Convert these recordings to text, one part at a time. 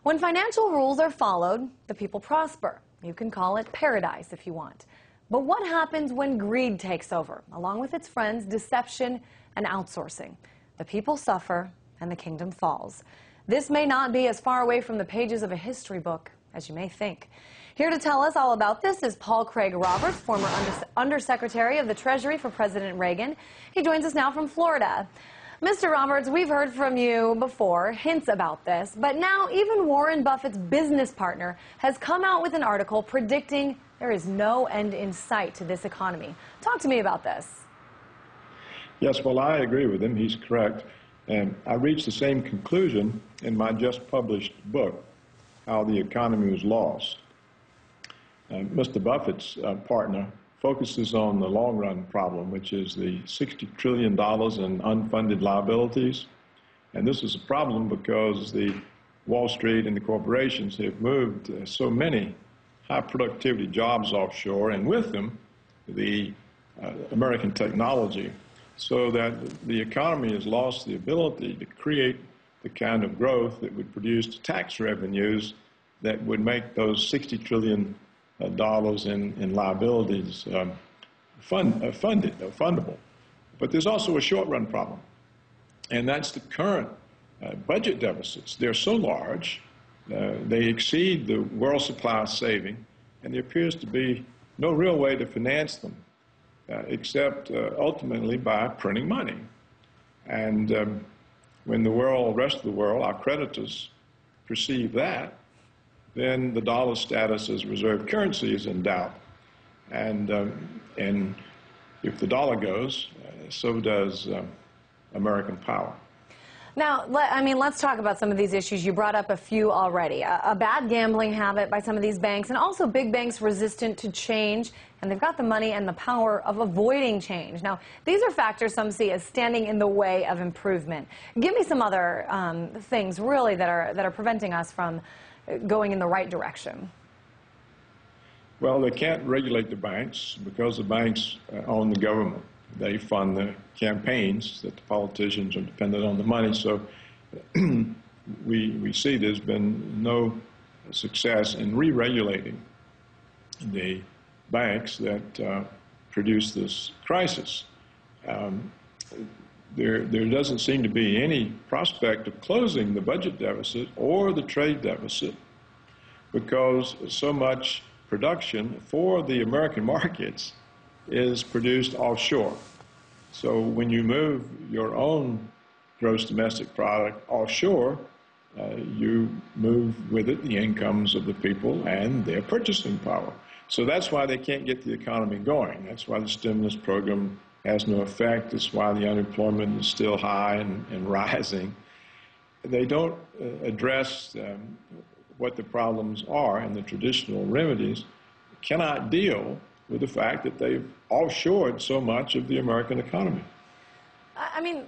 When financial rules are followed, the people prosper. You can call it paradise if you want. But what happens when greed takes over, along with its friends, deception and outsourcing? The people suffer and the kingdom falls. This may not be as far away from the pages of a history book as you may think. Here to tell us all about this is Paul Craig Roberts, former Undersecretary of the Treasury for President Reagan. He joins us now from Florida. Mr. Roberts, we've heard from you before, hints about this, but now even Warren Buffett's business partner has come out with an article predicting there is no end in sight to this economy. Talk to me about this. Yes, well, I agree with him. He's correct. And I reached the same conclusion in my just published book, How the Economy Was Lost. Mr. Buffett's partner focuses on the long-run problem, which is the $60 trillion in unfunded liabilities. And this is a problem because the Wall Street and the corporations have moved so many high-productivity jobs offshore, and with them, the American technology, so that the economy has lost the ability to create the kind of growth that would produce tax revenues that would make those $60 trillion in liabilities fundable. But there's also a short-run problem, and that's the current budget deficits. They're so large, they exceed the world supply saving, and there appears to be no real way to finance them except ultimately by printing money. And when the rest of the world, our creditors, perceive that, then the dollar status as reserve currency is in doubt. And if the dollar goes, so does American power. Now, let's talk about some of these issues. You brought up a few already. A bad gambling habit by some of these banks, and also big banks resistant to change, and they've got the money and the power of avoiding change. Now, these are factors some see as standing in the way of improvement. Give me some other things, really, that are preventing us from going in the right direction. Well, they can't regulate the banks because the banks own the government. They fund the campaigns that the politicians are dependent on the money. So we see there's been no success in re-regulating the banks that produce this crisis. There doesn't seem to be any prospect of closing the budget deficit or the trade deficit because so much production for the American markets is produced offshore. So when you move your own gross domestic product offshore, you move with it the incomes of the people and their purchasing power. So that's why they can't get the economy going. That's why the stimulus program has no effect. That's why the unemployment is still high and rising. They don't address what the problems are, and the traditional remedies cannot deal with the fact that they've offshored so much of the American economy.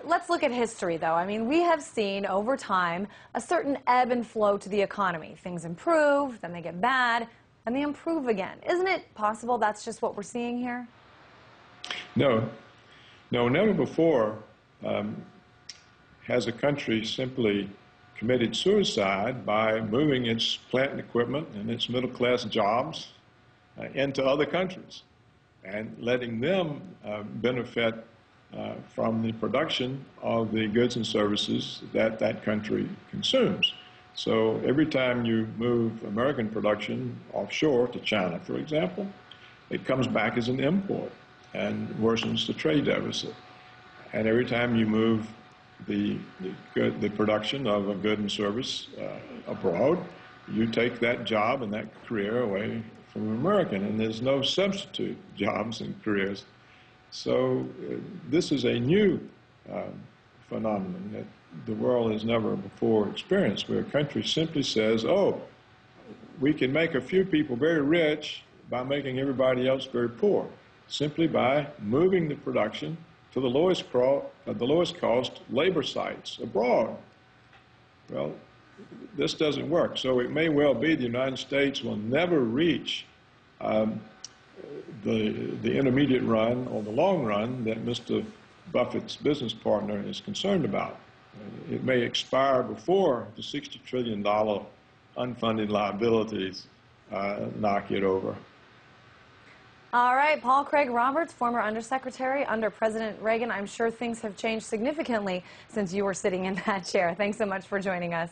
Let's look at history, though. We have seen over time a certain ebb and flow to the economy. Things improve, then they get bad, and they improve again. Isn't it possible that's just what we're seeing here? No, never before has a country simply committed suicide by moving its plant and equipment and its middle-class jobs into other countries and letting them benefit from the production of the goods and services that that country consumes. So every time you move American production offshore to China, for example, it comes back as an import and worsens the trade deficit. And every time you move the production of a good and service abroad, you take that job and that career away from an American, and there's no substitute jobs and careers. So this is a new phenomenon that the world has never before experienced, where a country simply says, oh, we can make a few people very rich by making everybody else very poor, simply by moving the production to the lowest cost labor sites abroad. Well, this doesn't work. So it may well be the United States will never reach the intermediate run or the long run that Mr. Buffett's business partner is concerned about. It may expire before the $60 trillion unfunded liabilities knock it over. All right, Paul Craig Roberts, former Undersecretary under President Reagan. I'm sure things have changed significantly since you were sitting in that chair. Thanks so much for joining us.